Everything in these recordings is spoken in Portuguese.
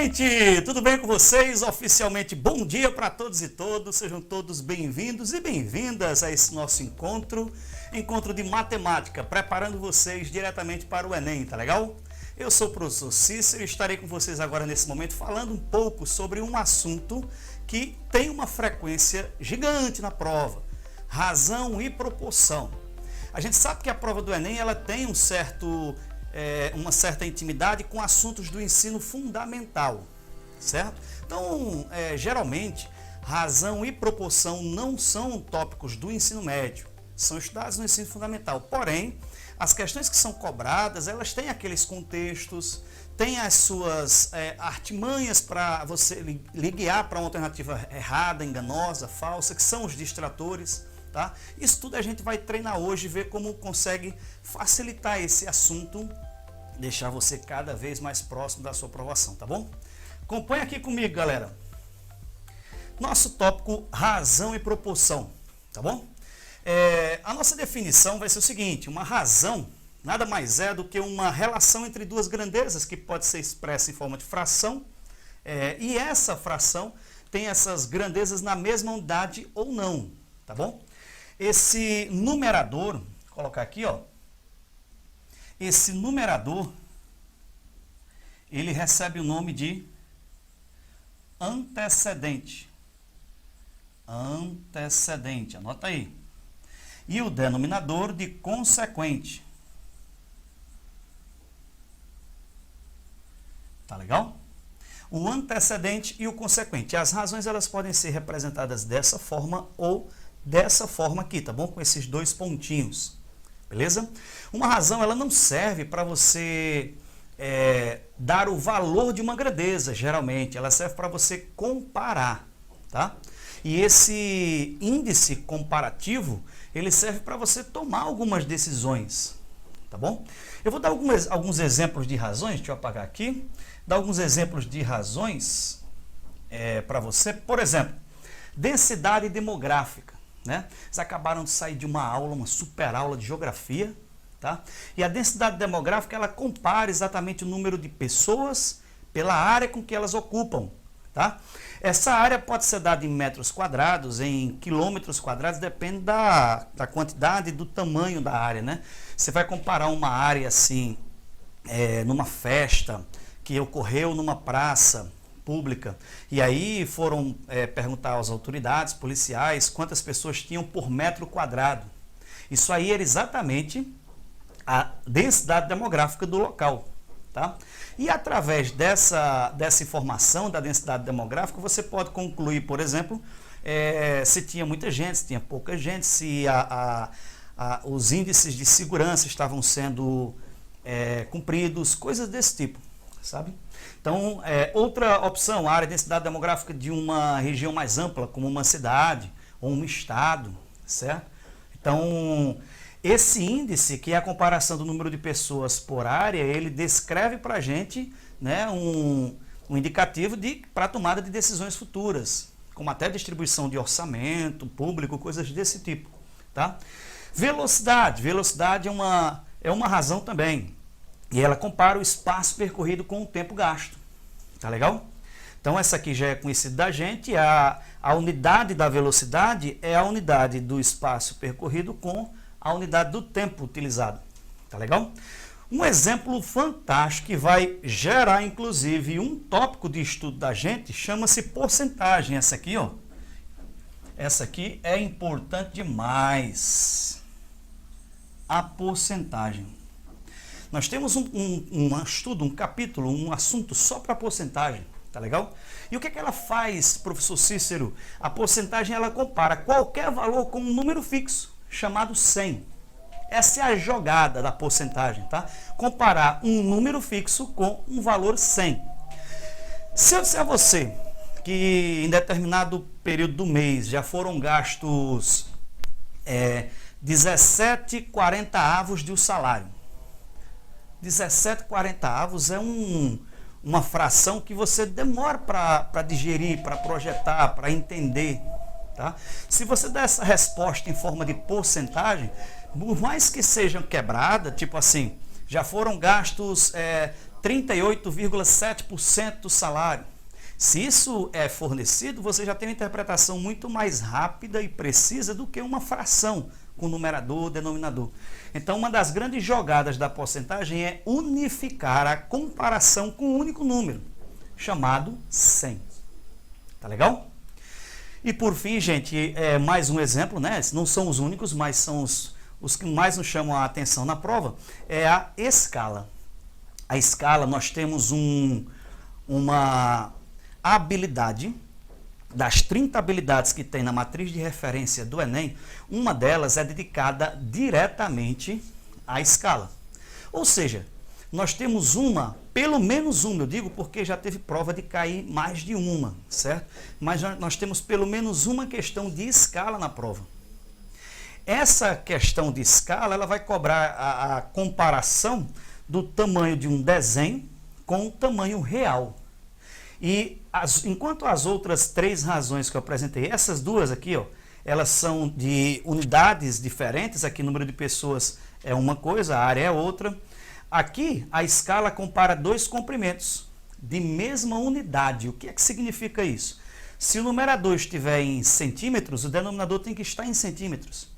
gente! Tudo bem com vocês? Oficialmente, bom dia para todos e todas. Sejam todos bem-vindos e bem-vindas a esse nosso encontro de matemática, preparando vocês diretamente para o Enem, tá legal? Eu sou o professor Cícero e estarei com vocês agora nesse momento falando um pouco sobre um assunto que tem uma frequência gigante na prova: razão e proporção. A gente sabe que a prova do Enem ela tem uma certa intimidade com assuntos do ensino fundamental, certo? Então, geralmente, razão e proporção não são tópicos do ensino médio, são estudados no ensino fundamental. Porém, as questões que são cobradas, elas têm aqueles contextos, têm as suas artimanhas para você lhe guiar para uma alternativa errada, enganosa, falsa, que são os distratores. Tá? Isso tudo a gente vai treinar hoje, ver como consegue facilitar esse assunto, deixar você cada vez mais próximo da sua aprovação, tá bom? Acompanhe aqui comigo, galera. Nosso tópico, razão e proporção, tá bom? A nossa definição vai ser o seguinte: uma razão nada mais é do que uma relação entre duas grandezas que pode ser expressa em forma de fração, e essa fração tem essas grandezas na mesma unidade ou não, tá bom? Esse numerador, vou colocar aqui, ó. Esse numerador, ele recebe o nome de antecedente. Antecedente, anota aí. E o denominador de consequente. Tá legal? O antecedente e o consequente. As razões elas podem ser representadas dessa forma ou dessa forma aqui, tá bom? Com esses dois pontinhos, beleza? Uma razão, ela não serve para você dar o valor de uma grandeza, geralmente. Ela serve para você comparar, tá? E esse índice comparativo, ele serve para você tomar algumas decisões, tá bom? Eu vou dar alguns exemplos de razões, deixa eu apagar aqui, dar alguns exemplos de razões para você. Por exemplo, densidade demográfica. Né? Vocês acabaram de sair de uma aula, uma super aula de geografia, tá? E a densidade demográfica ela compara exatamente o número de pessoas pela área com que elas ocupam, tá? Essa área pode ser dada em metros quadrados, em quilômetros quadrados, depende da quantidade e do tamanho da área, né? Você vai comparar uma área assim, numa festa que ocorreu numa praça pública, e aí foram perguntar às autoridades policiais quantas pessoas tinham por metro quadrado. Isso aí era exatamente a densidade demográfica do local, tá? E através dessa informação da densidade demográfica, você pode concluir, por exemplo, se tinha muita gente, se tinha pouca gente, se os índices de segurança estavam sendo cumpridos, coisas desse tipo, sabe? Então, outra opção, a área de densidade demográfica de uma região mais ampla, como uma cidade ou um estado, certo? Então, esse índice, que é a comparação do número de pessoas por área, ele descreve para a gente, né, um indicativo para a tomada de decisões futuras, como até distribuição de orçamento público, coisas desse tipo, tá? Velocidade é uma razão também. E ela compara o espaço percorrido com o tempo gasto. Tá legal? Então, essa aqui já é conhecida da gente. A unidade da velocidade é a unidade do espaço percorrido com a unidade do tempo utilizado. Tá legal? Um exemplo fantástico que vai gerar, inclusive, um tópico de estudo da gente, chama-se porcentagem. Essa aqui, ó. Essa aqui é importante demais. A porcentagem. Nós temos um estudo, um capítulo, um assunto só para porcentagem, tá legal? E o que é que ela faz, professor Cícero? A porcentagem ela compara qualquer valor com um número fixo, chamado 100. Essa é a jogada da porcentagem, tá? Comparar um número fixo com um valor 100. Se eu disser a você que em determinado período do mês já foram gastos 17,40 de um salário, 17,40 é uma fração que você demora para digerir, para projetar, para entender, tá? Se você der essa resposta em forma de porcentagem, por mais que seja quebrada, tipo assim, já foram gastos 38,7% do salário. Se isso é fornecido, você já tem uma interpretação muito mais rápida e precisa do que uma fração com numerador, denominador. Então, uma das grandes jogadas da porcentagem é unificar a comparação com um único número, chamado 100. Tá legal? E por fim, gente, mais um exemplo, né? Não são os únicos, mas são os que mais nos chamam a atenção na prova, é a escala. A escala, nós temos uma habilidade, das 30 habilidades que tem na matriz de referência do Enem, uma delas é dedicada diretamente à escala. Ou seja, nós temos pelo menos uma, eu digo porque já teve prova de cair mais de uma, certo? Mas nós temos pelo menos uma questão de escala na prova. Essa questão de escala, ela vai cobrar a comparação do tamanho de um desenho com o tamanho real. E enquanto as outras 3 razões que eu apresentei, essas duas aqui, ó, elas são de unidades diferentes, aqui o número de pessoas é uma coisa, a área é outra. Aqui a escala compara 2 comprimentos de mesma unidade. O que é que significa isso? Se o numerador estiver em centímetros, o denominador tem que estar em centímetros.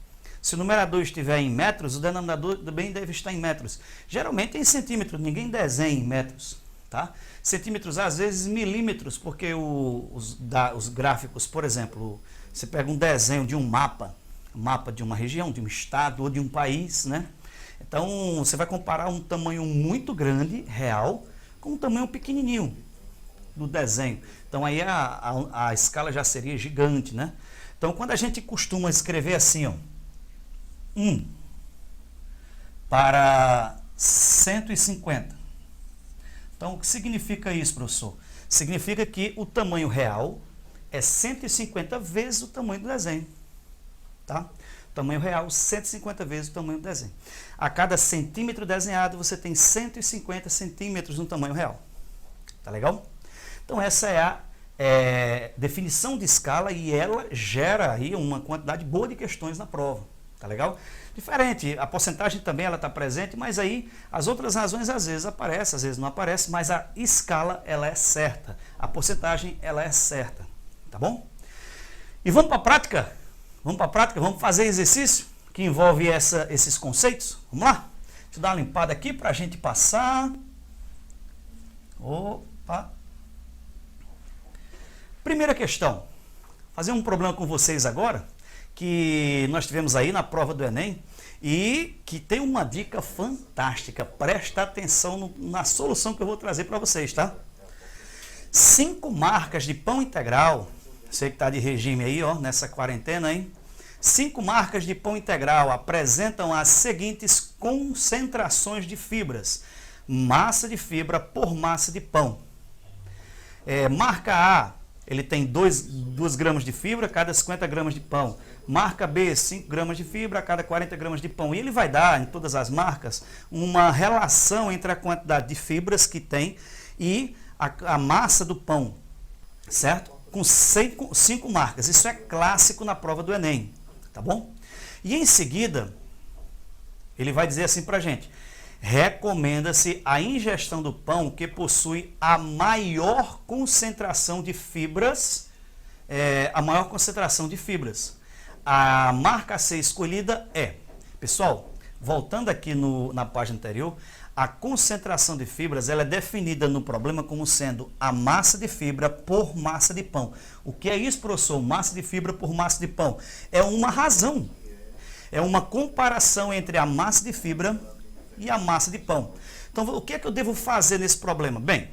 Se o numerador estiver em metros, o denominador também deve estar em metros. Geralmente é em centímetros, ninguém desenha em metros. Tá? Centímetros, às vezes milímetros, porque os gráficos, por exemplo, você pega um desenho de um mapa de uma região, de um estado ou de um país, né? Então, você vai comparar um tamanho muito grande, real, com um tamanho pequenininho do desenho. Então, aí a escala já seria gigante, né? Então, quando a gente costuma escrever assim, ó, 1 para 150. Então, o que significa isso, professor? Significa que o tamanho real é 150 vezes o tamanho do desenho. Tá? O tamanho real, 150 vezes o tamanho do desenho. A cada centímetro desenhado, você tem 150 centímetros no tamanho real. Tá legal? Então, essa é a definição de escala e ela gera aí uma quantidade boa de questões na prova. Tá legal? Diferente, a porcentagem também ela está presente, mas aí as outras razões às vezes aparecem, às vezes não aparecem, mas a escala ela é certa, a porcentagem ela é certa, tá bom? E vamos para a prática? Vamos para a prática, vamos fazer exercício que envolve esses conceitos? Vamos lá? Deixa eu dar uma limpada aqui para a gente passar. Opa! Primeira questão, fazer um problema com vocês agora, que nós tivemos aí na prova do Enem e que tem uma dica fantástica. Presta atenção na solução que eu vou trazer para vocês, tá? 5 marcas de pão integral, você que está de regime aí, ó, nessa quarentena, hein? 5 marcas de pão integral apresentam as seguintes concentrações de fibras. Massa de fibra por massa de pão. Marca A, ele tem 2 gramas de fibra a cada 50 gramas de pão. Marca B, 5 gramas de fibra a cada 40 gramas de pão. E ele vai dar, em todas as marcas, uma relação entre a quantidade de fibras que tem e a massa do pão, certo? Com 5 marcas. Isso é clássico na prova do Enem, tá bom? E em seguida, ele vai dizer assim pra gente: recomenda-se a ingestão do pão que possui a maior concentração de fibras, A marca a ser escolhida é, pessoal, voltando aqui na página anterior, a concentração de fibras ela é definida no problema como sendo a massa de fibra por massa de pão. O que é isso, professor? Massa de fibra por massa de pão. É uma razão, é uma comparação entre a massa de fibra e a massa de pão. Então, o que é que eu devo fazer nesse problema? Bem,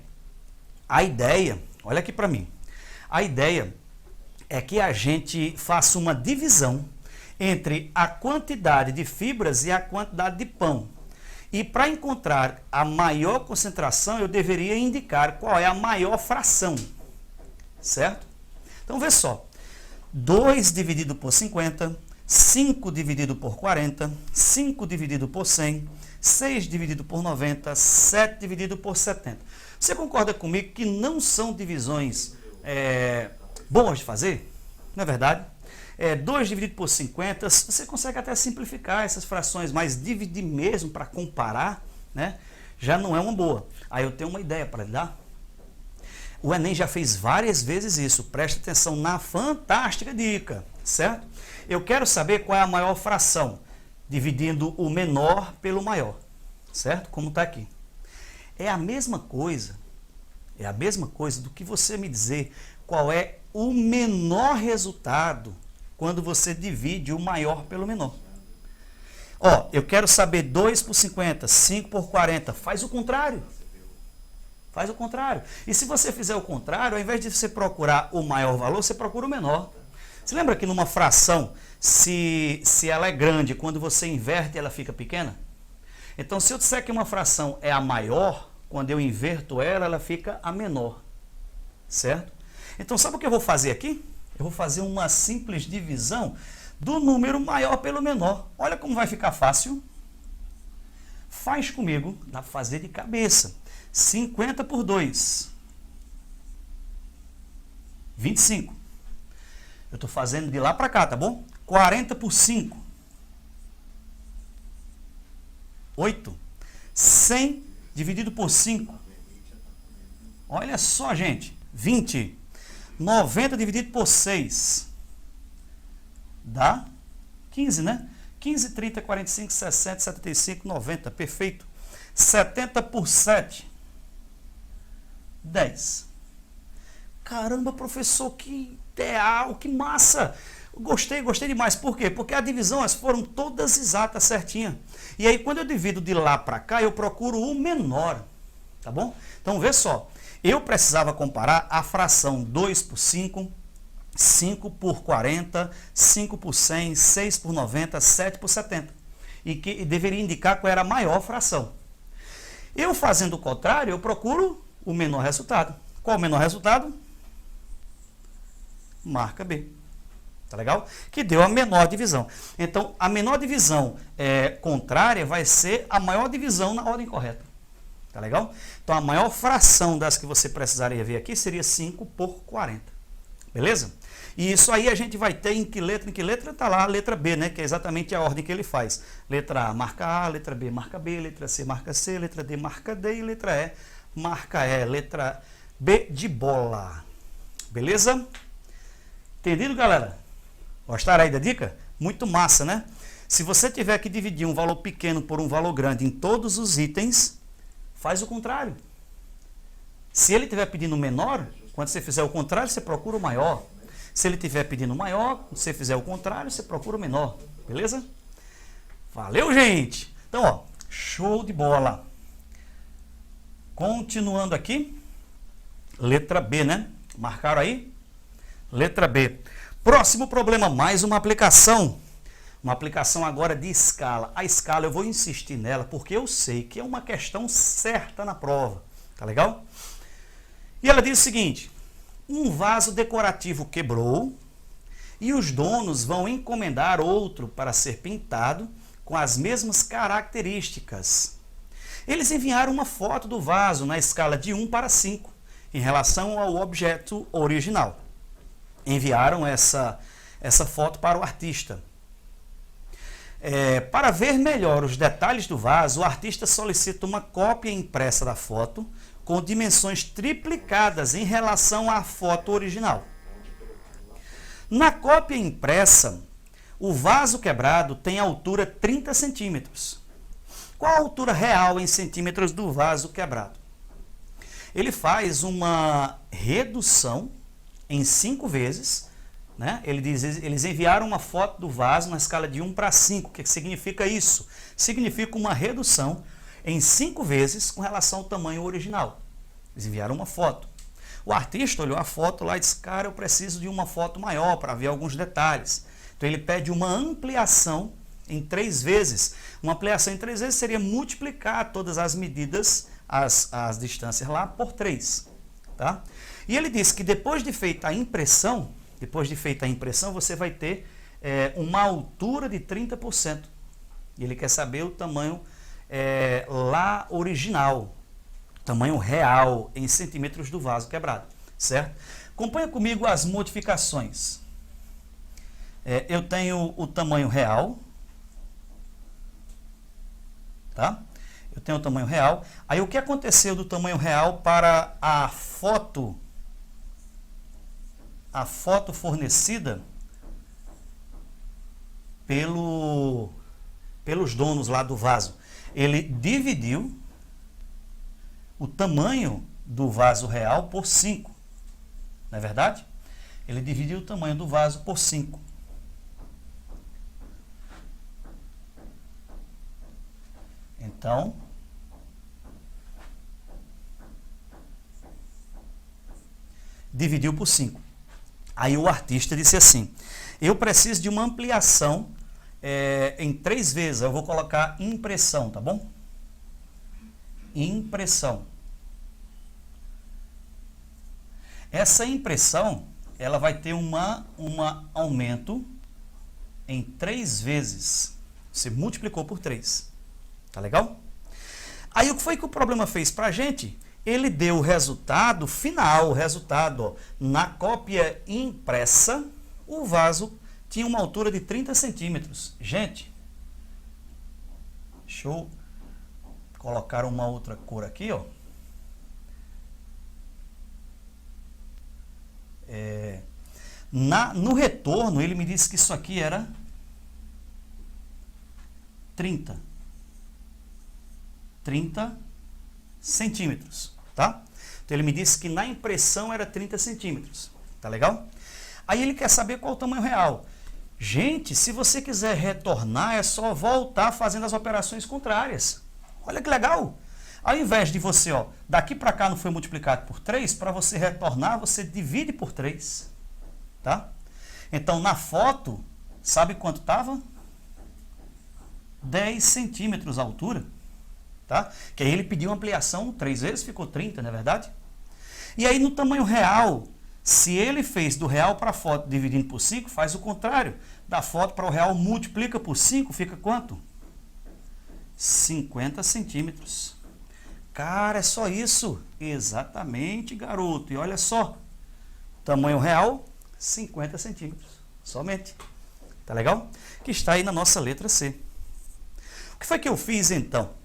a ideia, olha aqui para mim, a ideia é que a gente faça uma divisão entre a quantidade de fibras e a quantidade de pão. E para encontrar a maior concentração, eu deveria indicar qual é a maior fração, certo? Então, vê só, 2 dividido por 50, 5 dividido por 40, 5 dividido por 100, 6 dividido por 90, 7 dividido por 70. Você concorda comigo que não são divisões boas de fazer? Não é verdade? 2 dividido por 50, você consegue até simplificar essas frações, mas dividir mesmo para comparar, né? já não é uma boa. Aí eu tenho uma ideia para lhe dar. O Enem já fez várias vezes isso. Preste atenção na fantástica dica, certo? Eu quero saber qual é a maior fração, dividindo o menor pelo maior, certo? Como está aqui. É a mesma coisa do que você me dizer qual é o menor resultado quando você divide o maior pelo menor. Ó, eu quero saber 2 por 50, 5 por 40. Faz o contrário. Faz o contrário. E se você fizer o contrário, ao invés de você procurar o maior valor, você procura o menor. Você lembra que numa fração, se ela é grande, quando você inverte, ela fica pequena? Então, se eu disser que uma fração é a maior, quando eu inverto ela, ela fica a menor. Certo? Então, sabe o que eu vou fazer aqui? Eu vou fazer uma simples divisão do número maior pelo menor. Olha como vai ficar fácil. Faz comigo, dá para fazer de cabeça. 50 por 2. 25. Eu estou fazendo de lá para cá, tá bom? 40 por 5. 8. 100 dividido por 5. Olha só, gente. 20. 90 dividido por 6. Dá 15, né? 15, 30, 45, 60, 75, 90. Perfeito. 70 por 7. 10. Caramba, professor, que ideal, que massa. Gostei demais. Por quê? Porque a divisão, elas foram todas exatas, certinha. E aí, quando eu divido de lá para cá, eu procuro o menor. Tá bom? Então, vê só. Eu precisava comparar a fração 2 por 5, 5 por 40, 5 por 100, 6 por 90, 7 por 70. E deveria indicar qual era a maior fração. Eu fazendo o contrário, eu procuro o menor resultado. Qual o menor resultado? Marca B. Tá legal? Que deu a menor divisão. Então, a menor divisão contrária vai ser a maior divisão na ordem correta. Tá legal? Então, a maior fração das que você precisaria ver aqui seria 5 por 40. Beleza? E isso aí a gente vai ter em que letra? Em que letra? Tá lá a letra B, né? Que é exatamente a ordem que ele faz. Letra A marca A, letra B marca B, letra C marca C, letra D marca D e letra E marca E. Letra B de bola. Beleza? Entendido, galera? Gostaram aí da dica? Muito massa, né? Se você tiver que dividir um valor pequeno por um valor grande em todos os itens, faz o contrário. Se ele estiver pedindo menor, quando você fizer o contrário, você procura o maior. Se ele estiver pedindo maior, se você fizer o contrário, você procura o menor. Beleza? Valeu, gente! Então, ó, show de bola. Continuando aqui, letra B, né? Marcaram aí? Letra B. Próximo problema, mais uma aplicação. Uma aplicação agora de escala. A escala eu vou insistir nela porque eu sei que é uma questão certa na prova. Tá legal? E ela diz o seguinte: um vaso decorativo quebrou e os donos vão encomendar outro para ser pintado com as mesmas características. Eles enviaram uma foto do vaso na escala de 1 para 5 em relação ao objeto original. Enviaram essa foto para o artista. Para ver melhor os detalhes do vaso, o artista solicita uma cópia impressa da foto com dimensões triplicadas em relação à foto original. Na cópia impressa, o vaso quebrado tem altura 30 centímetros. Qual a altura real em centímetros do vaso quebrado? Ele faz uma redução em 5 vezes. Né? Eles enviaram uma foto do vaso na escala de 1 para 5. O que significa isso? Significa uma redução em 5 vezes com relação ao tamanho original. Eles enviaram uma foto. O artista olhou a foto lá e disse: cara, eu preciso de uma foto maior para ver alguns detalhes. Então ele pede uma ampliação em 3 vezes. Uma ampliação em 3 vezes seria multiplicar todas as medidas, as distâncias lá, por 3. Tá? E ele disse que depois de feita a impressão, você vai ter uma altura de 30%. E ele quer saber o tamanho lá original, tamanho real em centímetros do vaso quebrado, certo? Acompanha comigo as modificações. Eu tenho o tamanho real, tá? Eu tenho o tamanho real. Aí o que aconteceu do tamanho real para a foto fornecida pelos donos lá do vaso? Ele dividiu o tamanho do vaso real por 5. Não é verdade? Ele dividiu o tamanho do vaso por 5. Então, dividiu por 5. Aí o artista disse assim, eu preciso de uma ampliação em 3 vezes. Eu vou colocar impressão, tá bom? Impressão. Essa impressão, ela vai ter um aumento em 3 vezes. Você multiplicou por 3. Tá legal? Aí o que foi que o problema fez pra gente? Ele deu o resultado final, ó, na cópia impressa, o vaso tinha uma altura de 30 centímetros. Gente, deixa eu colocar uma outra cor aqui, ó. No retorno, ele me disse que isso aqui era 30 centímetros, tá? Então ele me disse que na impressão era 30 centímetros, tá legal? Aí ele quer saber qual o tamanho real. Gente, se você quiser retornar, é só voltar fazendo as operações contrárias. Olha que legal! Ao invés de você, ó, daqui para cá não foi multiplicado por 3, para você retornar, você divide por 3, tá? Então na foto, sabe quanto estava? 10 centímetros a altura. Tá? Que aí ele pediu ampliação 3 vezes, ficou 30, não é verdade? E aí no tamanho real, se ele fez do real para a foto dividindo por 5, faz o contrário. Da foto para o real multiplica por 5, fica quanto? 50 centímetros. Cara, é só isso? Exatamente, garoto. E olha só, tamanho real, 50 centímetros. Somente. Tá legal? Que está aí na nossa letra C. O que foi que eu fiz então?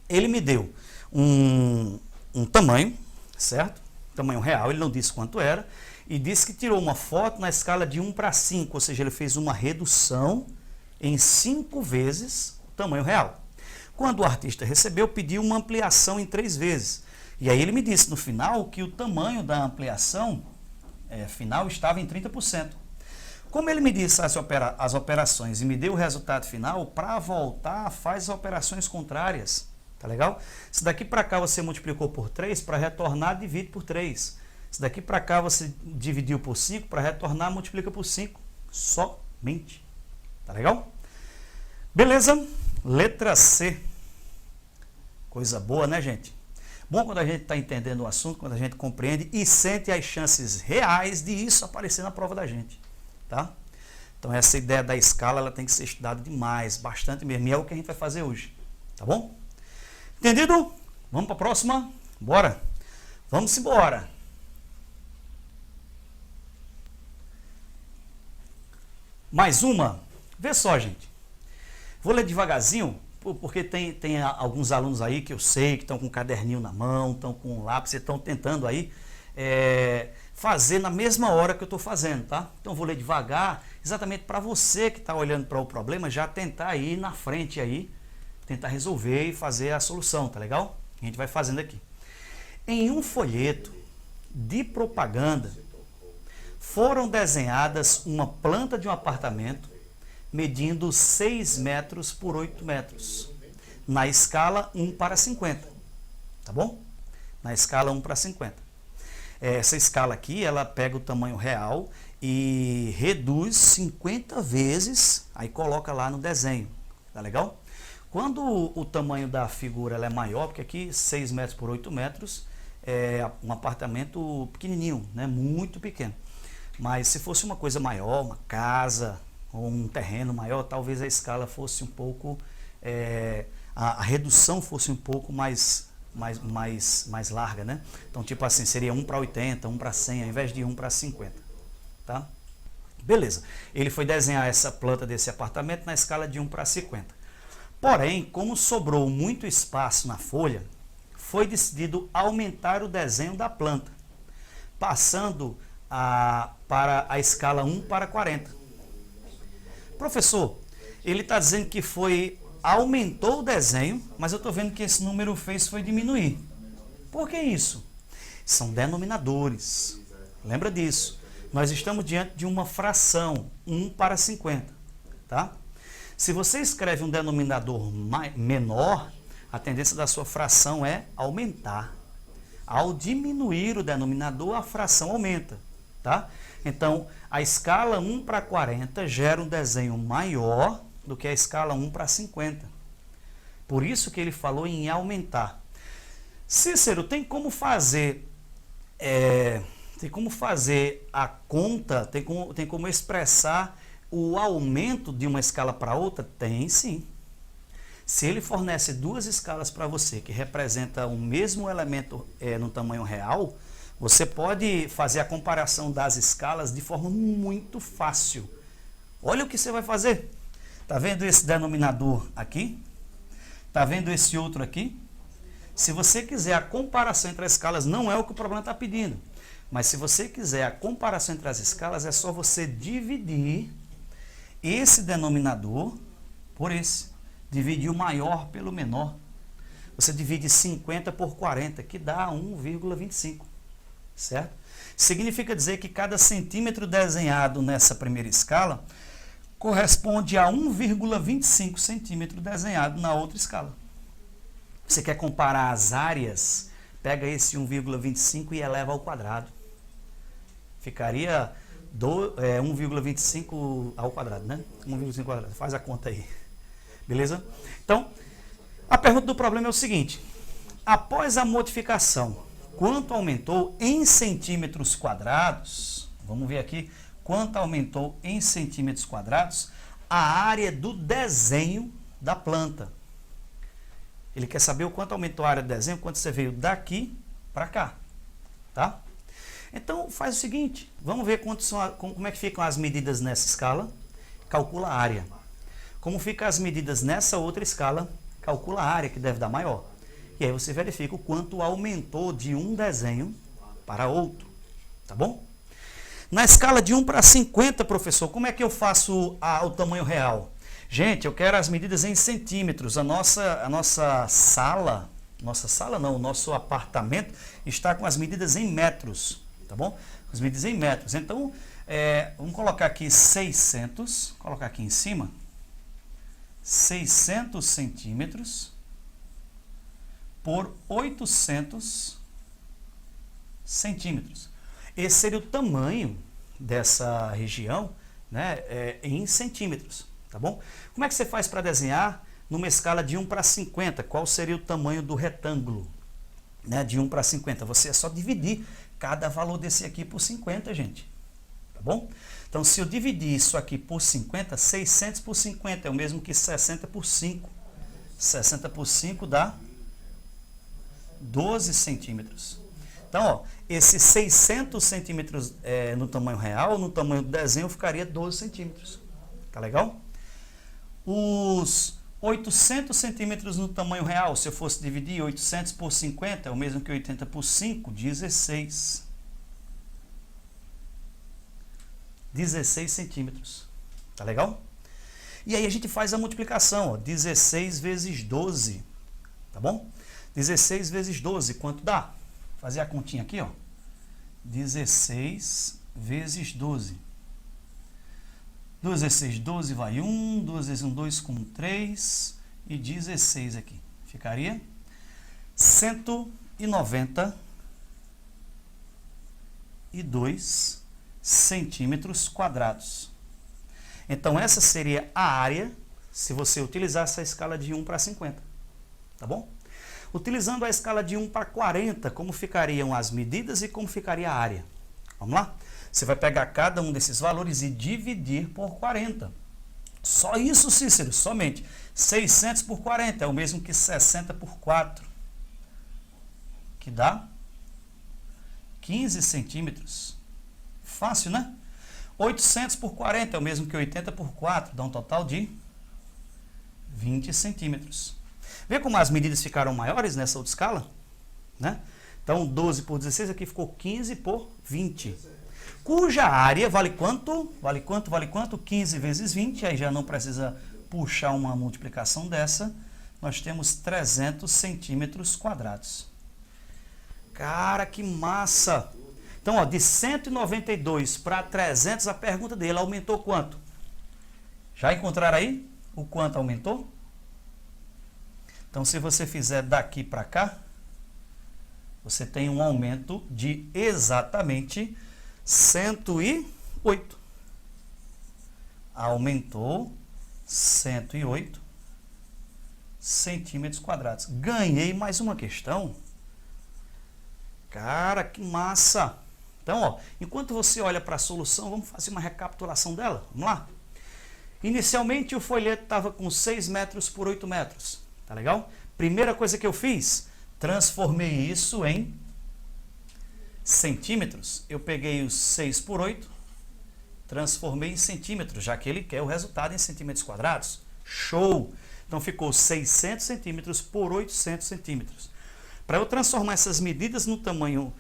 Ele me deu um tamanho, certo? Tamanho real, ele não disse quanto era, e disse que tirou uma foto na escala de 1 para 5, ou seja, ele fez uma redução em 5 vezes o tamanho real. Quando o artista recebeu, pediu uma ampliação em 3 vezes. E aí ele me disse no final que o tamanho da ampliação final estava em 30%. Como ele me disse as operações e me deu o resultado final, para voltar, faz as operações contrárias. Tá legal? Se daqui para cá você multiplicou por 3, para retornar, divide por 3. Se daqui para cá você dividiu por 5, para retornar, multiplica por 5. Somente. Tá legal? Beleza? Letra C. Coisa boa, né, gente? Bom quando a gente está entendendo o assunto, quando a gente compreende e sente as chances reais de isso aparecer na prova da gente. Tá? Então essa ideia da escala ela tem que ser estudada demais, bastante mesmo. E é o que a gente vai fazer hoje. Tá bom? Entendido? Vamos para a próxima? Bora! Vamos embora! Mais uma? Vê só, gente. Vou ler devagarzinho, porque tem alguns alunos aí que eu sei que estão com um caderninho na mão, estão com um lápis, estão tentando aí fazer na mesma hora que eu estou fazendo, tá? Então vou ler devagar, exatamente para você que está olhando para o problema, já tentar ir na frente aí, tentar resolver e fazer a solução, tá legal? A gente vai fazendo aqui. Em um folheto de propaganda, foram desenhadas uma planta de um apartamento medindo 6 metros por 8 metros, na escala 1 para 50, tá bom? Na escala 1 para 50. Essa escala aqui, ela pega o tamanho real e reduz 50 vezes, aí coloca lá no desenho, tá legal? Quando o tamanho da figura ela é maior, porque aqui 6 metros por 8 metros é um apartamento pequenininho, né? Muito pequeno. Mas se fosse uma coisa maior, uma casa ou um terreno maior, talvez a escala fosse um pouco, a redução fosse um pouco mais larga, né? Então, tipo assim, seria 1 para 80, 1 para 100, ao invés de 1 para 50, tá? Beleza. Ele foi desenhar essa planta desse apartamento na escala de 1 para 50. Porém, como sobrou muito espaço na folha, foi decidido aumentar o desenho da planta, passando para a escala 1:40. Professor, ele está dizendo que aumentou o desenho, mas eu estou vendo que esse número foi diminuir. Por que isso? São denominadores. Lembra disso. Nós estamos diante de uma fração, 1:50. Tá? Se você escreve um denominador menor, a tendência da sua fração é aumentar. Ao diminuir o denominador, a fração aumenta. Tá? Então, a escala 1:40 gera um desenho maior do que a escala 1:50. Por isso que ele falou em aumentar. Cícero, tem como fazer a conta, tem como expressar o aumento de uma escala para outra? Tem sim. Se ele fornece duas escalas para você que representam o mesmo elemento no tamanho real, você pode fazer a comparação das escalas de forma muito fácil. Olha o que você vai fazer. Está vendo esse denominador aqui? Está vendo esse outro aqui? Se você quiser a comparação entre as escalas, não é o que o problema está pedindo. Mas se você quiser a comparação entre as escalas, é só você dividir esse denominador por esse. Dividir o maior pelo menor. Você divide 50 por 40, que dá 1,25. Certo? Significa dizer que cada centímetro desenhado nessa primeira escala corresponde a 1,25 centímetro desenhado na outra escala. Você quer comparar as áreas? Pega esse 1,25 e eleva ao quadrado. Ficaria 1,25 ao quadrado, né? 1,25 ao quadrado. Faz a conta aí. Beleza? Então, a pergunta do problema é o seguinte. Após a modificação, quanto aumentou em centímetros quadrados? Vamos ver aqui. Quanto aumentou em centímetros quadrados a área do desenho da planta. Ele quer saber o quanto aumentou a área do desenho, quanto você veio daqui para cá. Tá? Então, faz o seguinte, vamos ver como é que ficam as medidas nessa escala, calcula a área. Como ficam as medidas nessa outra escala, calcula a área, que deve dar maior. E aí você verifica o quanto aumentou de um desenho para outro. Tá bom? Na escala de 1:50, professor, como é que eu faço o tamanho real? Gente, eu quero as medidas em centímetros. O nosso apartamento está com as medidas em metros, tá bom? As medidas em metros. Então, vamos colocar aqui 600, colocar aqui em cima, 600 centímetros por 800 centímetros. Esse seria o tamanho dessa região, né, em centímetros, tá bom? Como é que você faz para desenhar numa escala de 1:50? Qual seria o tamanho do retângulo, né, de 1:50? Você é só dividir cada valor desse aqui por 50, gente, tá bom? Então, se eu dividir isso aqui por 50, 600 por 50 é o mesmo que 60 por 5. 60 por 5 dá 12 centímetros. Então, ó, esses 600 centímetros no tamanho real, no tamanho do desenho, ficaria 12 centímetros. Tá legal? Os 800 centímetros no tamanho real, se eu fosse dividir 800 por 50, é o mesmo que 80 por 5, 16. 16 centímetros. Tá legal? E aí a gente faz a multiplicação, ó, 16 vezes 12. Tá bom? 16 vezes 12, quanto dá? Fazer a continha aqui, ó. 16 vezes 12. 2 vezes 6, 12 vai 1, 2 vezes 1, 2 com 3 e 16 aqui. Ficaria 192 centímetros quadrados. Então, essa seria a área se você utilizar essa escala de 1:50. Tá bom? Utilizando a escala de 1:40, como ficariam as medidas e como ficaria a área? Vamos lá? Você vai pegar cada um desses valores e dividir por 40. Só isso, Cícero, somente. 600 por 40 é o mesmo que 60 por 4, que dá 15 centímetros. Fácil, né? 800 por 40 é o mesmo que 80 por 4, dá um total de 20 centímetros. Vê como as medidas ficaram maiores nessa outra escala? Né? Então, 12 por 16 aqui ficou 15 por 20. Cuja área vale quanto? Vale quanto? Vale quanto? 15 vezes 20, aí já não precisa puxar uma multiplicação dessa. Nós temos 300 centímetros quadrados. Cara, que massa! Então, ó, de 192 para 300, a pergunta dele aumentou quanto? Já encontraram aí o quanto aumentou? Então, se você fizer daqui para cá, você tem um aumento de exatamente 108. Aumentou 108 centímetros quadrados. Ganhei mais uma questão. Cara, que massa! Então, ó, enquanto você olha para a solução, vamos fazer uma recapitulação dela. Vamos lá? Inicialmente, o folheto estava com 6 metros por 8 metros. Tá legal? Primeira coisa que eu fiz, transformei isso em centímetros. Eu peguei os 6 por 8, transformei em centímetros, já que ele quer o resultado em centímetros quadrados. Show! Então, ficou 600 centímetros por 800 centímetros. Para eu transformar essas medidas no tamanho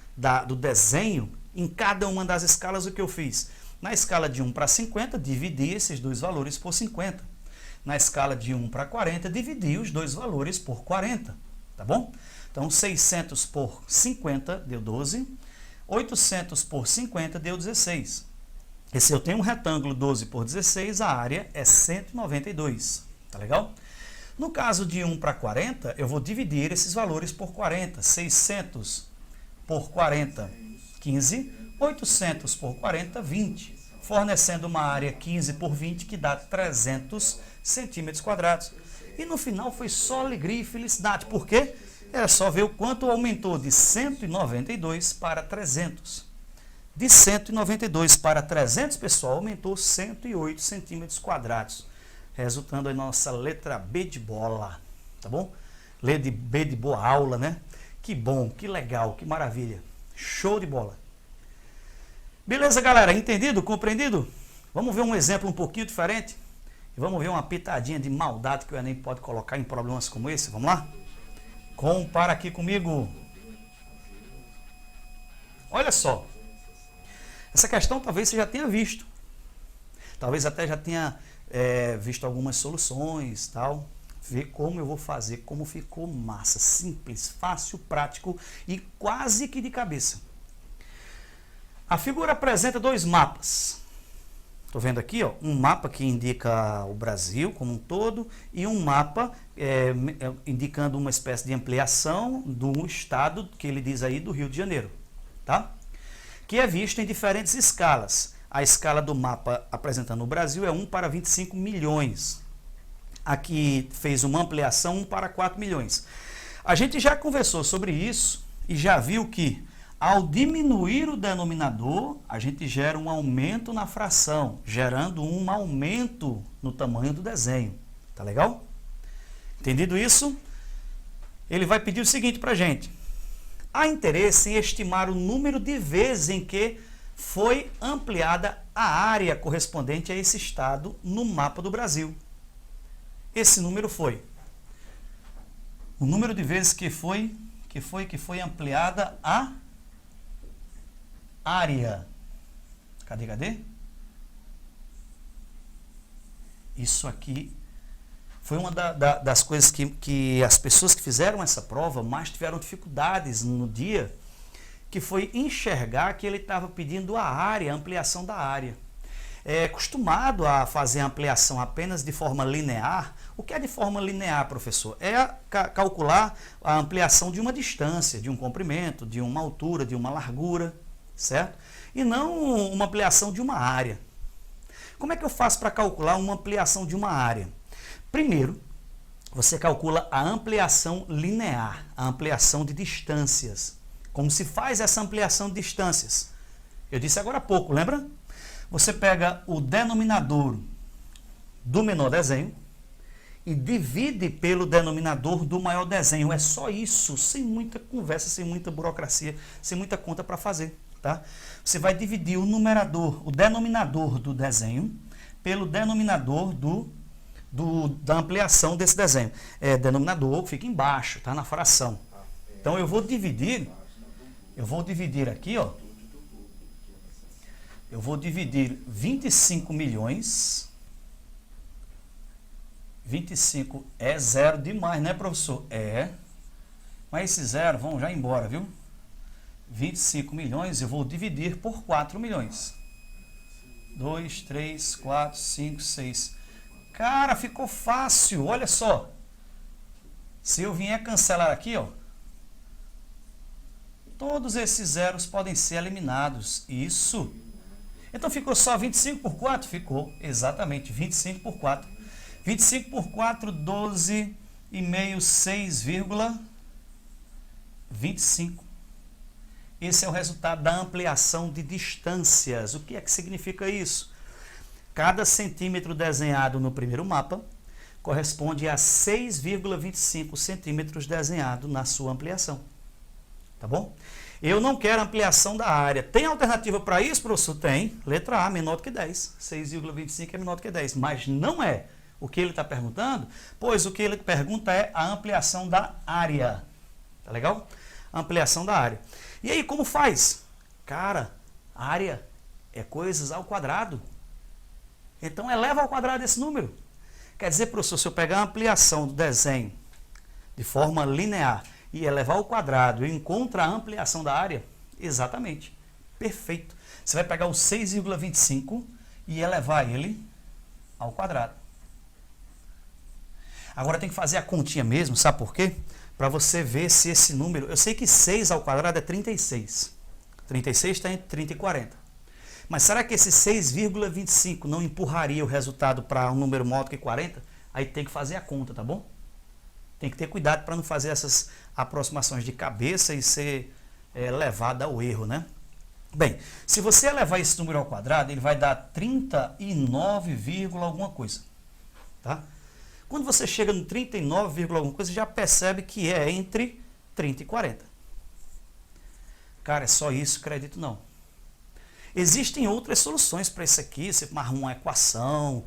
do desenho, em cada uma das escalas, o que eu fiz? Na escala de 1 para 50, dividi esses dois valores por 50. Na escala de 1 para 40, dividi os dois valores por 40. Tá bom? Então, 600 por 50 deu 12. 800 por 50 deu 16. E se eu tenho um retângulo 12 por 16, a área é 192. Tá legal? No caso de 1 para 40, eu vou dividir esses valores por 40. 600 por 40, 15. 800 por 40, 20. Fornecendo uma área 15 por 20, que dá 300 centímetros quadrados. E no final foi só alegria e felicidade. Por quê? É só ver o quanto aumentou de 192 para 300. De 192 para 300, pessoal, aumentou 108 centímetros quadrados. Resultando em nossa letra B de bola. Tá bom? Letra B de boa aula, né? Que bom, que legal, que maravilha. Show de bola. Beleza, galera? Entendido? Compreendido? Vamos ver um exemplo um pouquinho diferente? E vamos ver uma pitadinha de maldade que o Enem pode colocar em problemas como esse. Vamos lá? Compara aqui comigo. Olha só. Essa questão talvez você já tenha visto. Talvez até já tenha visto algumas soluções, tal. Ver como eu vou fazer, como ficou massa. Simples, fácil, prático e quase que de cabeça. A figura apresenta dois mapas. Estou vendo aqui, ó, um mapa que indica o Brasil como um todo e um mapa indicando uma espécie de ampliação do estado que ele diz aí do Rio de Janeiro, tá? Que é visto em diferentes escalas. A escala do mapa apresentando o Brasil é 1 para 25 milhões. Aqui fez uma ampliação 1 para 4 milhões. A gente já conversou sobre isso e já viu que ao diminuir o denominador, a gente gera um aumento na fração, gerando um aumento no tamanho do desenho. Tá legal? Entendido isso? Ele vai pedir o seguinte para a gente. Há interesse em estimar o número de vezes em que foi ampliada a área correspondente a esse estado no mapa do Brasil. Esse número foi o número de vezes que foi ampliada a área. Cadê? Isso aqui foi uma das coisas que as pessoas que fizeram essa prova mais tiveram dificuldades no dia, que foi enxergar que ele estava pedindo a área, a ampliação da área. É acostumado a fazer a ampliação apenas de forma linear. O que é de forma linear, professor? É calcular a ampliação de uma distância, de um comprimento, de uma altura, de uma largura, certo? E não uma ampliação de uma área. Como é que eu faço para calcular uma ampliação de uma área? Primeiro, você calcula a ampliação linear, a ampliação de distâncias. Como se faz essa ampliação de distâncias? Eu disse agora há pouco, lembra? Você pega o denominador do menor desenho e divide pelo denominador do maior desenho. É só isso, sem muita conversa, sem muita burocracia, sem muita conta para fazer. Tá? Você vai dividir o denominador do desenho pelo denominador do da ampliação desse desenho. Denominador fica embaixo, tá? Na fração. Então eu vou dividir aqui, ó. Eu vou dividir 25 milhões. 25 é zero demais, né, professor? Mas esse zero vão já embora, viu? 25 milhões eu vou dividir por 4 milhões. 2, 3, 4, 5, 6. Cara, ficou fácil, olha só. Se eu vier cancelar aqui, ó, todos esses zeros podem ser eliminados. Isso. Então ficou só 25 por 4? Ficou, exatamente, 25 por 4. 25 por 4, 12,5, 6,25. Esse é o resultado da ampliação de distâncias. O que é que significa isso? Cada centímetro desenhado no primeiro mapa corresponde a 6,25 centímetros desenhado na sua ampliação. Tá bom? Eu não quero ampliação da área. Tem alternativa para isso, professor? Tem. Letra A, menor do que 10. 6,25 é menor do que 10. Mas não é o que ele está perguntando, pois o que ele pergunta é a ampliação da área. Tá legal? Ampliação da área. E aí, como faz? Cara, área é coisas ao quadrado. Então, eleva ao quadrado esse número. Quer dizer, professor, se eu pegar a ampliação do desenho de forma linear e elevar ao quadrado, eu encontro a ampliação da área? Exatamente. Perfeito. Você vai pegar o 6,25 e elevar ele ao quadrado. Agora tem que fazer a continha mesmo, sabe por quê? Para você ver se esse número... Eu sei que 6 ao quadrado é 36. 36 está entre 30 e 40. Mas será que esse 6,25 não empurraria o resultado para um número maior do que 40? Aí tem que fazer a conta, tá bom? Tem que ter cuidado para não fazer essas aproximações de cabeça e ser levado ao erro, né? Bem, se você elevar esse número ao quadrado, ele vai dar 39, alguma coisa, tá? Quando você chega no 39, alguma coisa, já percebe que é entre 30 e 40. Cara, é só isso? Acredito não. Existem outras soluções para isso aqui. Você arruma uma equação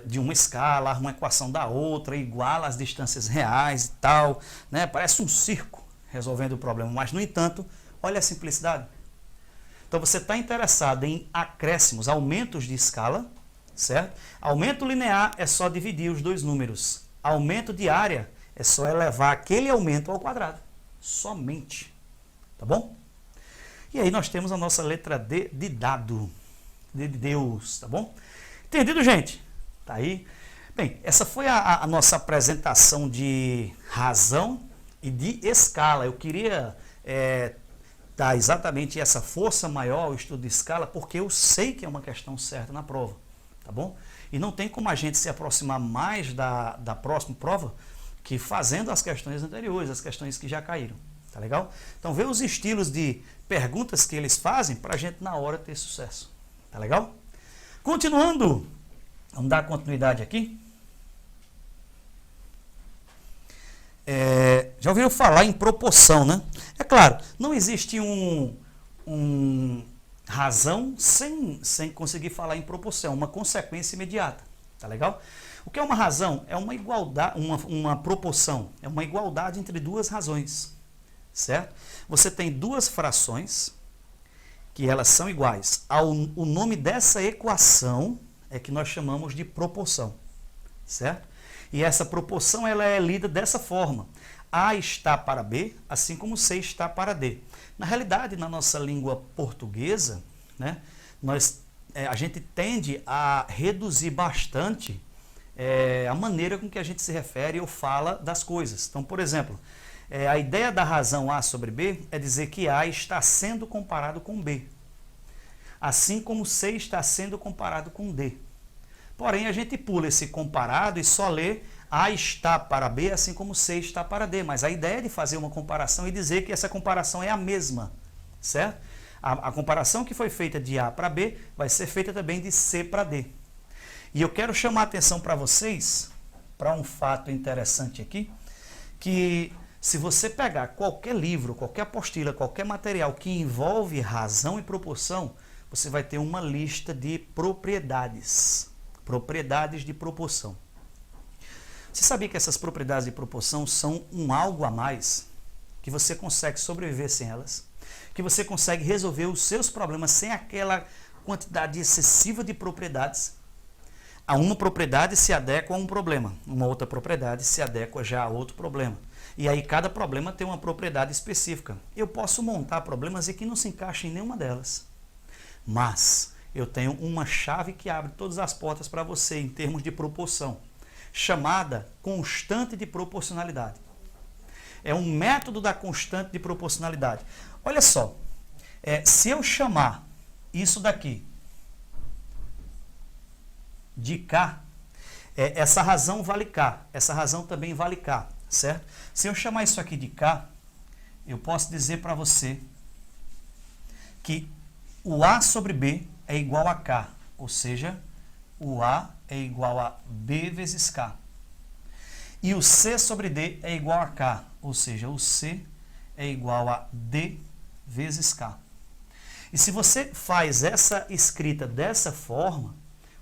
de uma escala, arruma uma equação da outra, iguala as distâncias reais e tal, né? Parece um circo resolvendo o problema, mas, no entanto, olha a simplicidade. Então, você está interessado em acréscimos, aumentos de escala, certo? Aumento linear é só dividir os dois números. Aumento de área é só elevar aquele aumento ao quadrado. Somente. Tá bom? E aí nós temos a nossa letra D de dado. D de Deus, tá bom? Entendido, gente? Tá aí. Bem, essa foi a nossa apresentação de razão e de escala. Eu queria dar exatamente essa força maior ao estudo de escala, porque eu sei que é uma questão certa na prova. Tá bom? E não tem como a gente se aproximar mais da próxima prova que fazendo as questões anteriores, as questões que já caíram. Tá legal? Então, vê os estilos de perguntas que eles fazem para a gente na hora ter sucesso. Tá legal? Continuando, vamos dar continuidade aqui. Já ouviram falar em proporção, né? É claro, não existe razão sem conseguir falar em proporção, uma consequência imediata, tá legal? O que é uma razão? É uma igualdade, uma proporção, é uma igualdade entre duas razões, certo? Você tem duas frações que elas são iguais. O nome dessa equação é que nós chamamos de proporção, certo? E essa proporção ela é lida dessa forma. A está para B, assim como C está para D. Na realidade, na nossa língua portuguesa, né, a gente tende a reduzir bastante a maneira com que a gente se refere ou fala das coisas. Então, por exemplo, a ideia da razão A sobre B é dizer que A está sendo comparado com B, assim como C está sendo comparado com D. Porém, a gente pula esse comparado e só lê A está para B, assim como C está para D. Mas a ideia é de fazer uma comparação e dizer que essa comparação é a mesma, certo? A comparação que foi feita de A para B vai ser feita também de C para D. E eu quero chamar a atenção para vocês para um fato interessante aqui, que se você pegar qualquer livro, qualquer apostila, qualquer material que envolve razão e proporção, você vai ter uma lista de propriedades de proporção, Você sabia que essas propriedades de proporção são um algo a mais? Que você consegue sobreviver sem elas? Que você consegue resolver os seus problemas sem aquela quantidade excessiva de propriedades? A uma propriedade se adequa a um problema, uma outra propriedade se adequa já a outro problema. E aí cada problema tem uma propriedade específica. Eu posso montar problemas e que não se encaixem em nenhuma delas. Mas eu tenho uma chave que abre todas as portas para você em termos de proporção, chamada constante de proporcionalidade. É um método da constante de proporcionalidade. Olha só, se eu chamar isso daqui de K, essa razão vale K, essa razão também vale K, certo? Se eu chamar isso aqui de K, eu posso dizer para você que o A sobre B é igual a K, ou seja, o A é igual a B vezes K. E o C sobre D é igual a K, ou seja, o C é igual a D vezes K. E se você faz essa escrita dessa forma,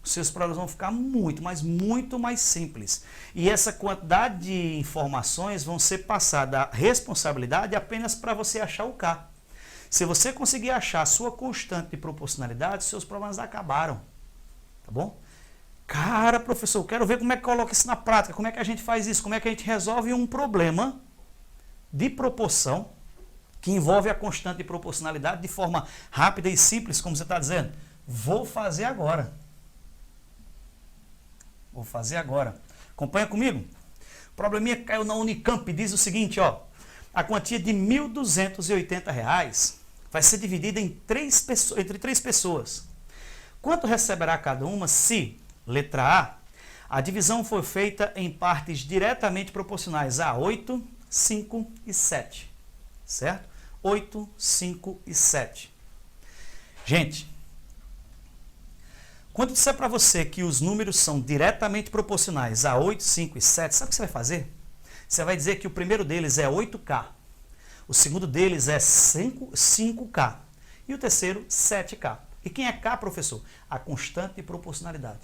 os seus problemas vão ficar muito, mas muito mais simples. E essa quantidade de informações vão ser passadas a responsabilidade apenas para você achar o K. Se você conseguir achar a sua constante de proporcionalidade, seus problemas acabaram. Tá bom? Cara, professor, eu quero ver como é que coloca isso na prática, como é que a gente faz isso, como é que a gente resolve um problema de proporção que envolve a constante de proporcionalidade de forma rápida e simples, como você está dizendo. Vou fazer agora. Vou fazer agora. Acompanha comigo? O probleminha que caiu na Unicamp diz o seguinte, ó. A quantia de R$ 1.280 vai ser dividida entre três pessoas. Quanto receberá cada uma se, letra A divisão for feita em partes diretamente proporcionais a 8, 5 e 7. Certo? 8, 5 e 7. Gente, quando disser para você que os números são diretamente proporcionais a 8, 5 e 7, sabe o que você vai fazer? Você vai dizer que o primeiro deles é 8K, o segundo deles é 5K e o terceiro 7K. E quem é K, professor? A constante de proporcionalidade.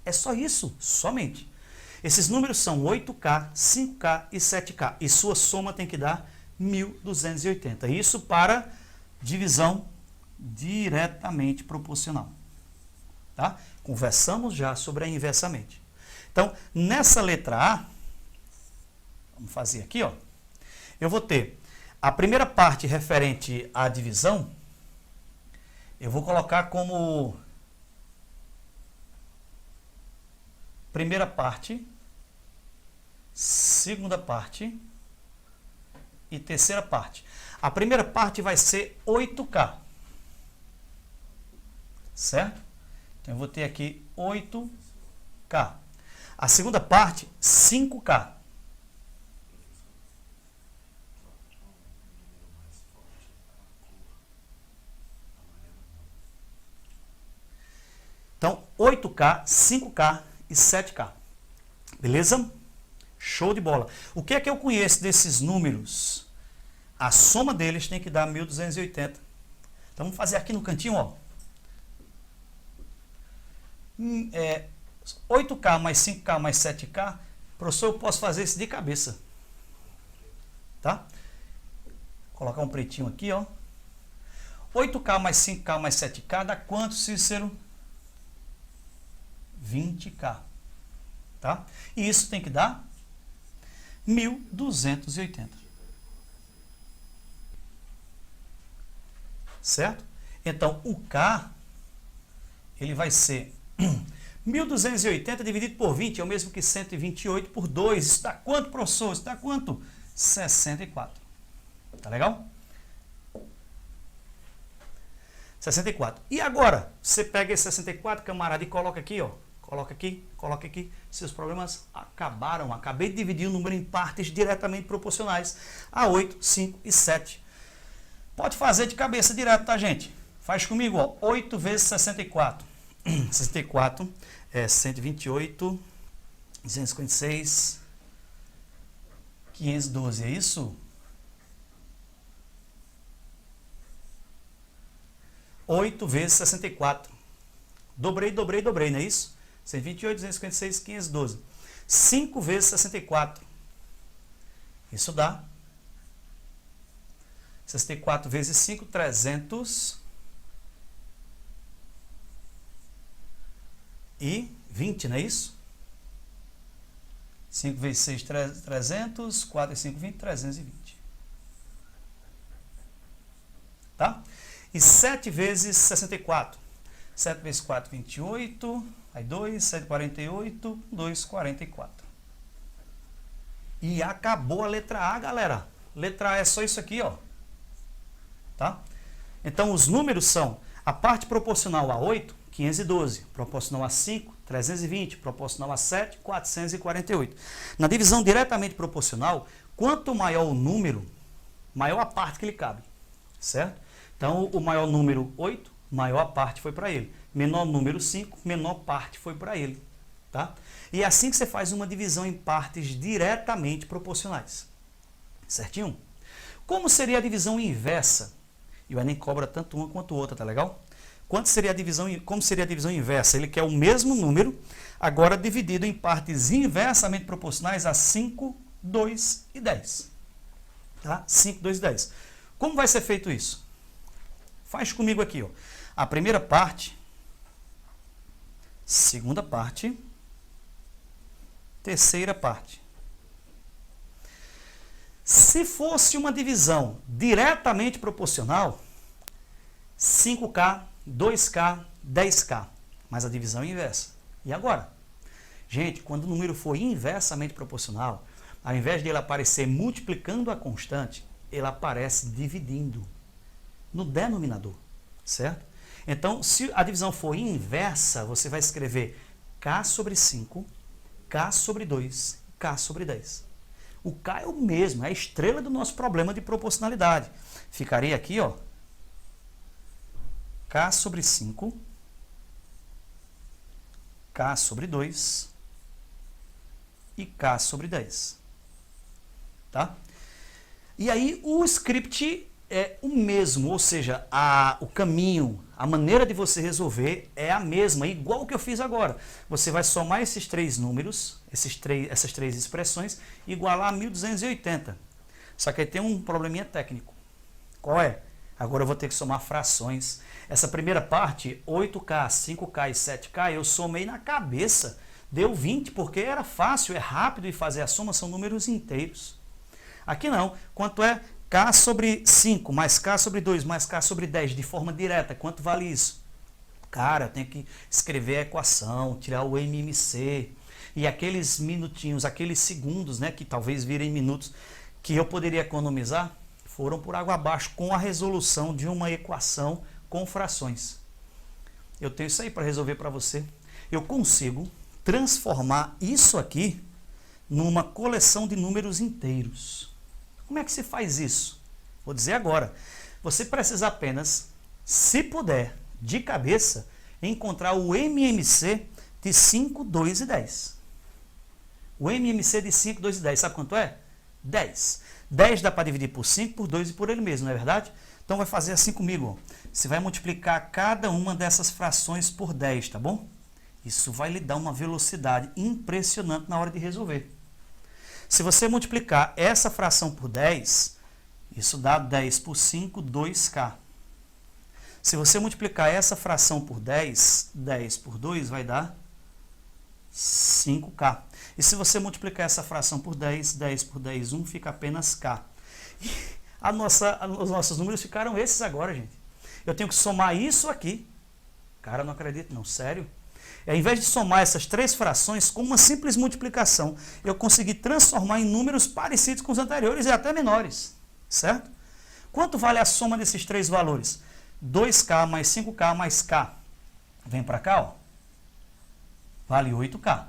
É só isso, somente. Esses números são 8K, 5K e 7K. E sua soma tem que dar 1.280. Isso para divisão diretamente proporcional. Tá? Conversamos já sobre a inversamente. Então, nessa letra A, vamos fazer aqui, ó. Eu vou ter a primeira parte referente à divisão, eu vou colocar como primeira parte, segunda parte e terceira parte. A primeira parte vai ser 8K. Certo? Então eu vou ter aqui 8K. A segunda parte, 5K. Então, 8K, 5K e 7K. Beleza? Show de bola. O que é que eu conheço desses números? A soma deles tem que dar 1.280. Então, vamos fazer aqui no cantinho, ó. 8K mais 5K mais 7K. Professor, eu posso fazer isso de cabeça. Tá? Vou colocar um pretinho aqui, ó. 8K mais 5K mais 7K dá quanto, Cícero? 20K. Tá? E isso tem que dar 1.280. Certo? Então, o K, ele vai ser 1.280 dividido por 20, é o mesmo que 128 por 2. Isso dá quanto, professor? Isso dá quanto? 64. Tá legal? 64. E agora, você pega esse 64, camarada, e coloca aqui, ó. Coloca aqui. Seus problemas acabaram. Acabei de dividir o número em partes diretamente proporcionais a 8, 5 e 7. Pode fazer de cabeça direto, tá, gente? Faz comigo, ó. 8 vezes 64. 64 é 128, 256, 512, é isso? 8 vezes 64. Dobrei, não é isso? 128, 256, 512. 5 vezes 64. Isso dá 64 vezes 5, 320, não é isso? 5 vezes 6, 300, 4 e 5, 20, 320. Tá? E 7 vezes 64. 7 vezes 4, 28. Aí 2, 7, 48, 2, 44. E acabou a letra A, galera. Letra A é só isso aqui, ó. Tá? Então, os números são a parte proporcional a 8, 512. Proporcional a 5, 320. Proporcional a 7, 448. Na divisão diretamente proporcional, quanto maior o número, maior a parte que lhe cabe. Certo? Então, o maior número 8, maior parte foi para ele. Menor número 5, menor parte foi para ele. Tá? E é assim que você faz uma divisão em partes diretamente proporcionais. Certinho? Como seria a divisão inversa? E o Enem cobra tanto uma quanto outra, tá legal? Como seria a divisão inversa? Ele quer o mesmo número, agora dividido em partes inversamente proporcionais a 5, 2 e 10. Tá? 5, 2 e 10. Como vai ser feito isso? Faz comigo aqui, ó. A primeira parte, segunda parte, terceira parte. Se fosse uma divisão diretamente proporcional, 5K, 2K, 10K. Mas a divisão é inversa. E agora? Gente, quando o número for inversamente proporcional, ao invés de ele aparecer multiplicando a constante, ele aparece dividindo no denominador, certo? Então, se a divisão for inversa, você vai escrever K sobre 5, K sobre 2, K sobre 10. O K é o mesmo, é a estrela do nosso problema de proporcionalidade. Ficaria aqui, ó, K sobre 5, K sobre 2 e K sobre 10. Tá? E aí o script é o mesmo, ou seja, o caminho, a maneira de você resolver é a mesma, igual o que eu fiz agora. Você vai somar esses três números, essas três expressões, e igualar a 1280. Só que aí tem um probleminha técnico. Qual é? Agora eu vou ter que somar frações. Essa primeira parte, 8K, 5K e 7K, eu somei na cabeça. Deu 20, porque era fácil, é rápido de fazer a soma, são números inteiros. Aqui não. Quanto é K sobre 5 mais K sobre 2 mais K sobre 10 de forma direta? Quanto vale isso? Cara, eu tenho que escrever a equação, tirar o MMC. E aqueles minutinhos, aqueles segundos, né, que talvez virem minutos, que eu poderia economizar, foram por água abaixo com a resolução de uma equação com frações. Eu tenho isso aí para resolver para você. Eu consigo transformar isso aqui numa coleção de números inteiros. Como é que se faz isso? Vou dizer agora. Você precisa apenas, se puder, de cabeça, encontrar o MMC de 5, 2 e 10. O MMC de 5, 2 e 10, sabe quanto é? 10. 10 dá para dividir por 5, por 2 e por ele mesmo, não é verdade? Então vai fazer assim comigo. Você vai multiplicar cada uma dessas frações por 10, tá bom? Isso vai lhe dar uma velocidade impressionante na hora de resolver. Se você multiplicar essa fração por 10, isso dá 10 por 5, 2K. Se você multiplicar essa fração por 10, 10 por 2 vai dar 5K. E se você multiplicar essa fração por 10, 10 por 10, 1, fica apenas K. E os nossos números ficaram esses agora, gente. Eu tenho que somar isso aqui. Cara, não acredito não, sério? Ao invés de somar essas três frações, com uma simples multiplicação, eu consegui transformar em números parecidos com os anteriores e até menores, certo? Quanto vale a soma desses três valores? 2K mais 5K mais K. Vem para cá, ó. Vale 8K.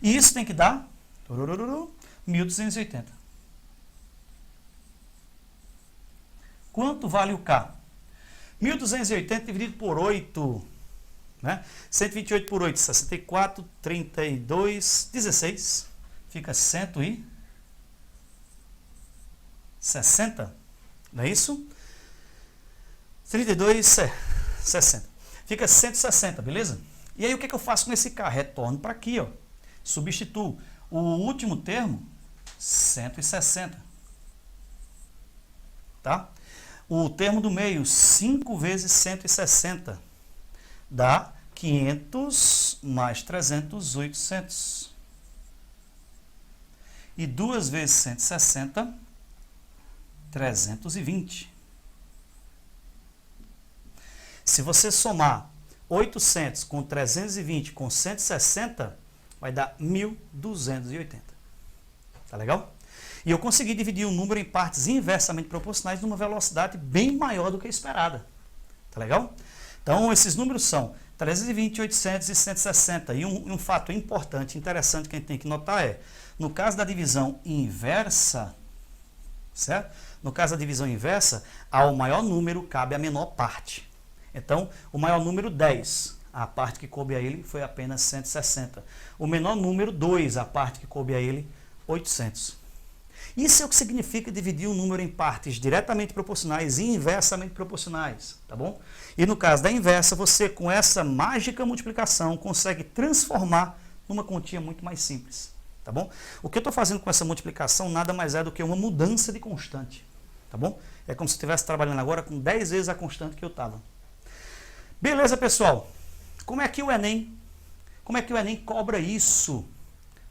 E isso tem que dar 1280. Quanto vale o K? 1280 dividido por 8. Né? 128 por 8, 64, 32, 16. Fica 160. Não é isso? 32, 60. Fica 160, beleza? E aí o que eu faço com esse K? Retorno para aqui, ó. Substituo o último termo, 160. Tá? O termo do meio, 5 vezes 160, dá 500 mais 300, 800. E 2 vezes 160, 320. Se você somar 800 com 320 com 160, vai dar 1.280. Tá legal? E eu consegui dividir o número em partes inversamente proporcionais numa velocidade bem maior do que a esperada. Tá legal? Então, esses números são 320, 800 e 160. E um fato importante, interessante que a gente tem que notar é, no caso da divisão inversa, certo? No caso da divisão inversa, ao maior número cabe a menor parte. Então, o maior número, 10. A parte que coube a ele foi apenas 160. O menor número, 2. A parte que coube a ele, 800. Isso é o que significa dividir um número em partes diretamente proporcionais e inversamente proporcionais, tá bom? E no caso da inversa, você com essa mágica multiplicação consegue transformar numa continha muito mais simples, tá bom? O que eu estou fazendo com essa multiplicação nada mais é do que uma mudança de constante, tá bom? É como se eu estivesse trabalhando agora com 10 vezes a constante que eu estava. Beleza, pessoal? Como é que o Enem cobra isso?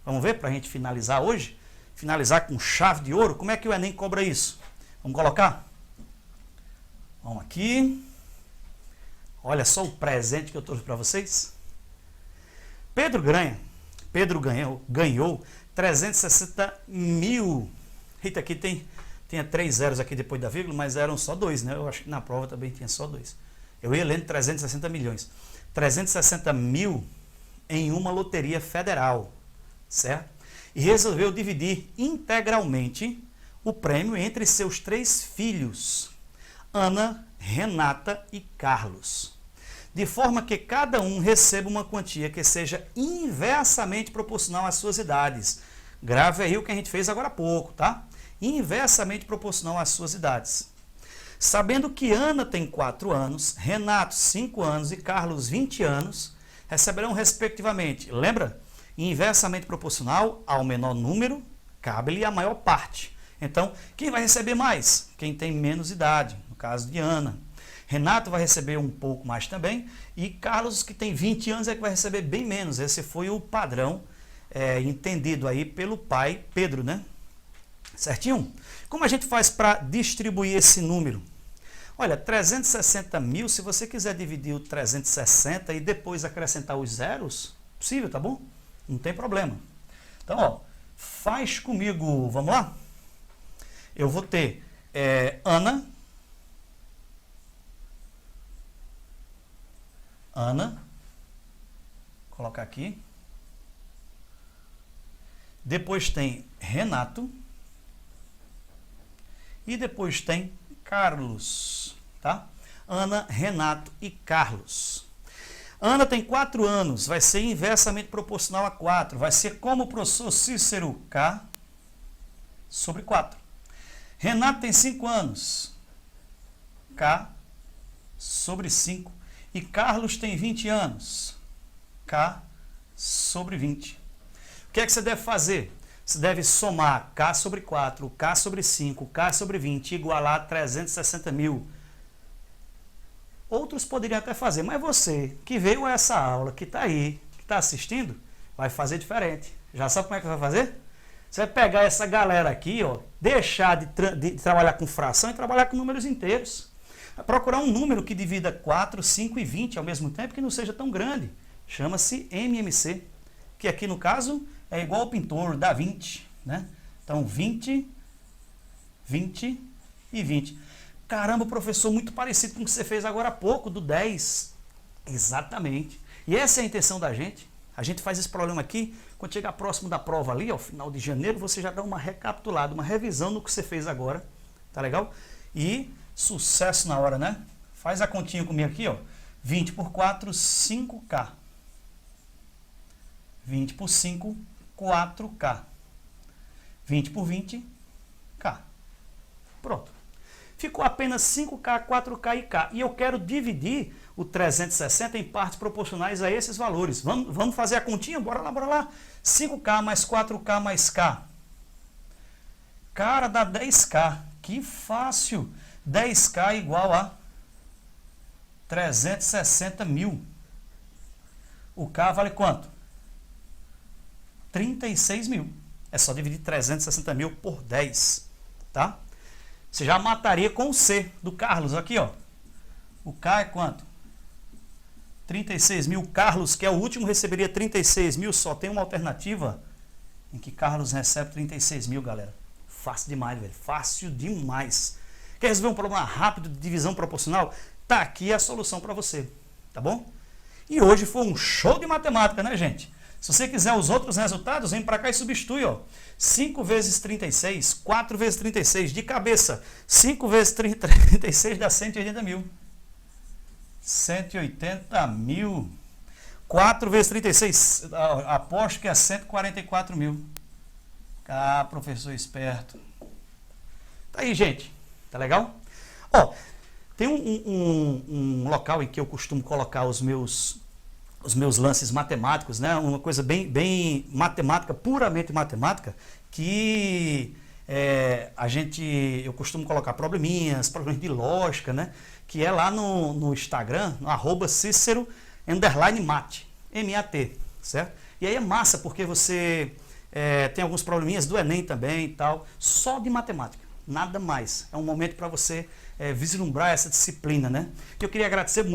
Vamos ver para a gente finalizar hoje? Finalizar com chave de ouro, como é que o Enem cobra isso? Vamos colocar? Vamos aqui. Olha só o presente que eu trouxe para vocês. Pedro ganhou 360 mil. Eita, aqui tinha 3 zeros aqui depois da vírgula, mas eram só 2, né? Eu acho que na prova também tinha só 2. Eu ia lendo 360 milhões. 360 mil em uma loteria federal, certo? E resolveu dividir integralmente o prêmio entre seus 3 filhos, Ana, Renata e Carlos, de forma que cada um receba uma quantia que seja inversamente proporcional às suas idades. Grave aí o que a gente fez agora há pouco, tá? Inversamente proporcional às suas idades. Sabendo que Ana tem 4 anos, Renato 5 anos e Carlos 20 anos, receberão respectivamente, lembra? Inversamente proporcional ao menor número, cabe-lhe a maior parte. Então, quem vai receber mais? Quem tem menos idade, no caso de Ana. Renato vai receber um pouco mais também, e Carlos, que tem 20 anos, é que vai receber bem menos. Esse foi o padrão entendido aí pelo pai Pedro, né? Certinho? Como a gente faz para distribuir esse número? Olha, 360 mil, se você quiser dividir o 360 e depois acrescentar os zeros, possível, tá bom? Não tem problema. Então, ó, faz comigo, vamos lá? Eu vou ter Ana, colocar aqui. Depois tem Renato. E depois tem Carlos, tá? Ana, Renato e Carlos. Ana tem 4 anos, vai ser inversamente proporcional a 4. Vai ser como o professor Cícero, K sobre 4. Renato tem 5 anos, K sobre 5. E Carlos tem 20 anos, K sobre 20. O que é que você deve fazer? Você deve somar K sobre 4, K sobre 5, K sobre 20, igualar a 360 mil. Outros poderiam até fazer, mas você que veio a essa aula, que está aí, que está assistindo, vai fazer diferente. Já sabe como é que vai fazer? Você vai pegar essa galera aqui, ó, deixar de trabalhar com fração e trabalhar com números inteiros. Vai procurar um número que divida 4, 5 e 20 ao mesmo tempo, que não seja tão grande. Chama-se MMC, que aqui no caso é igual ao pintor, dá 20, né? Então 20, 20 e 20. Caramba, professor, muito parecido com o que você fez agora há pouco, do 10. Exatamente. E essa é a intenção da gente. A gente faz esse problema aqui, quando chegar próximo da prova ali, ao final de janeiro, você já dá uma recapitulada, uma revisão do que você fez agora. Tá legal? E sucesso na hora, né? Faz a continha comigo aqui, ó. 20 por 4, 5K. 20 por 5, 4K. 20 por 20, K. Pronto. Ficou apenas 5K, 4K e K. E eu quero dividir o 360 em partes proporcionais a esses valores. Vamos fazer a continha? Bora lá, bora lá. 5K mais 4K mais K. Cara, dá 10K. Que fácil. 10K igual a 360 mil. O K vale quanto? 36 mil. É só dividir 360 mil por 10. Tá? Você já mataria com o C do Carlos aqui, ó. O K é quanto? 36 mil. Carlos, que é o último, receberia 36 mil. Só tem uma alternativa em que Carlos recebe 36 mil, galera. Fácil demais, velho. Fácil demais. Quer resolver um problema rápido de divisão proporcional? Tá aqui a solução para você. Tá bom? E hoje foi um show de matemática, né, gente? Se você quiser os outros resultados, vem para cá e substitui, ó. 5 vezes 36, 4 vezes 36, de cabeça. 5 vezes 36 dá 180 mil. 180 mil. 4 vezes 36, aposto que é 144 mil. Ah, professor esperto. Tá aí, gente. Tá legal? Ó, tem um local em que eu costumo colocar os meus lances matemáticos, né? Uma coisa bem matemática, puramente matemática, que eu costumo colocar probleminhas de lógica, né? Que é lá no Instagram, no @Cícero_Mate, M-A-T, certo? E aí é massa, porque você tem alguns probleminhas do Enem também e tal, só de matemática, nada mais. É um momento para você vislumbrar essa disciplina, né? E eu queria agradecer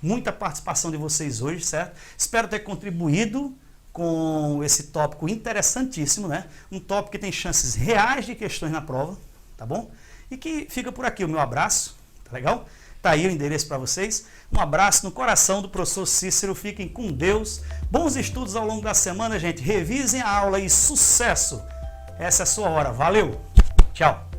muita participação de vocês hoje, certo? Espero ter contribuído com esse tópico interessantíssimo, né? Um tópico que tem chances reais de questões na prova, tá bom? E que fica por aqui o meu abraço, tá legal? Tá aí o endereço para vocês. Um abraço no coração do professor Cícero. Fiquem com Deus. Bons estudos ao longo da semana, gente. Revisem a aula e sucesso! Essa é a sua hora. Valeu! Tchau!